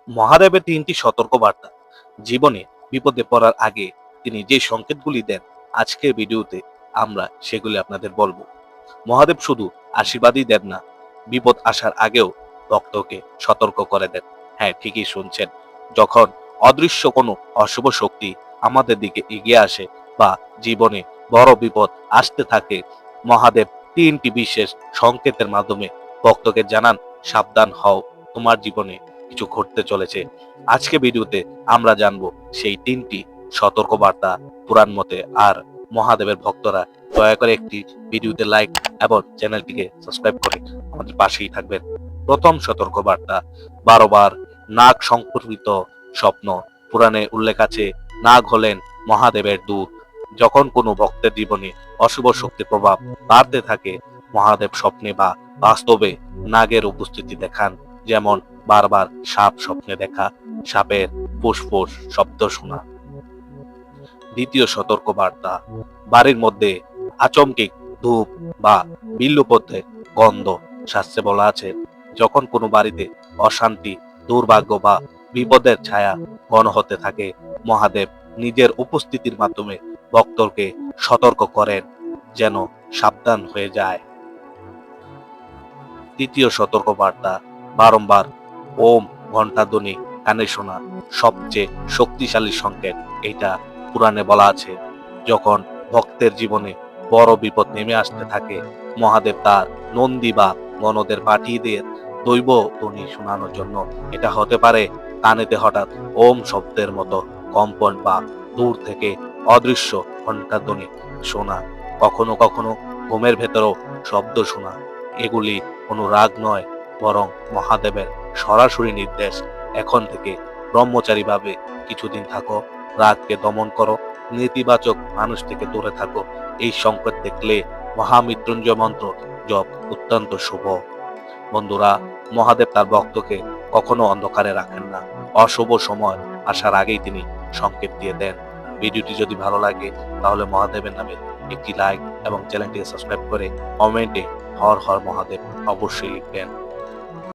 মহাদেবের তিনটি সতর্কবার্তা। জীবনে বিপদে পড়ার আগে তিনি যে সংকেতগুলি দেন, আজকের ভিডিওতে আমরা সেগুলি আপনাদের বলবো। মহাদেব শুধু আশীর্বাদই দেন না, বিপদ আসার আগেও ভক্তকে সতর্ক করে দেন। হ্যাঁ, ঠিকই শুনছেন। যখন অদৃশ্য কোনো অশুভ শক্তি আমাদের দিকে এগিয়ে আসে বা জীবনে বড় বিপদ আসতে থাকে, মহাদেব তিনটি বিশেষ সংকেতের মাধ্যমে ভক্তকে জানান, সাবধান হও, তোমার জীবনে কিছু ঘটতে চলেছে। আজকে ভিডিওতে আমরা জানবো সেই তিনটি সতর্কবার্তা পুরাণ মতে। আর মহাদেবের ভক্তরা দয়া করে একটি ভিডিওতে লাইক এবং চ্যানেলটিকে সাবস্ক্রাইব করে আমাদের পাশেই থাকবেন। প্রথম সতর্কবার্তা, বারবার নাগ সম্পর্কিত স্বপ্ন। পুরাণে উল্লেখ আছে, নাগ হলেন মহাদেবের দূত। যখন কোনো ভক্তের জীবনে অশুভ শক্তির প্রভাব বাড়তে থাকে, মহাদেব স্বপ্নে বা বাস্তবে নাগের উপস্থিতি দেখান। যেমন বারবার সাপ স্বপ্নে দেখা, সাপের ফুসফুস শব্দ শোনা। দ্বিতীয় সতর্কবার্তা, বাড়ির মধ্যে আচমকিক ধূপ বা বিল্লপত্রের গন্ধ। শাস্ত্রে বলা আছে, যখন কোনো বাড়িতে অশান্তি, দুর্ভাগ্য বা বিপদের ছায়া ঘন হতে থাকে, মহাদেব নিজের উপস্থিতির মাধ্যমে ভক্তকে সতর্ক করেন যেন সাবধান হয়ে যায়। তৃতীয় সতর্কবার্তা, বারংবার ওম ঘণ্টাধ্বনি কানে শোনা সবচেয়ে শক্তিশালী সংকেত। এটা পুরাণে বলা আছে, যখন ভক্তের জীবনে বড় বিপদ নেমে আসতে থাকে, মহাদেব তার নন্দী বা গণদের পাঠিয়ে দিয়ে দৈব ধ্বনি শোনানোর জন্য। এটা হতে পারে কানেতে হঠাৎ ওম শব্দের মতো কম্পন বা দূর থেকে অদৃশ্য ঘণ্টাধ্বনি শোনা। কখনো কখনো ঘুমের ভেতরেও শব্দ শোনা। এগুলি কোনো রাগ নয়, বরং মহাদেবের সরাসরি নির্দেশ। এখন থেকে ব্রহ্মচারী ভাবে কিছুদিন থাকো, রাগকে দমন করো, নেতিবাচক মানুষ থেকে দূরে থাকো। এই সংকেত দেখলে মহামৃত্যুঞ্জয় মন্ত্র জপ অত্যন্ত শুভ। বন্ধুরা, মহাদেব তার ভক্তকে কখনো অন্ধকারে রাখেন না। অশুভ সময় আসার আগেই তিনি সংকেত দিয়ে দেন। ভিডিওটি যদি ভালো লাগে তাহলে মহাদেবের নামে একটি লাইক এবং চ্যানেলটিকে সাবস্ক্রাইব করে কমেন্টে হর হর মহাদেব অবশ্যই লিখবেন।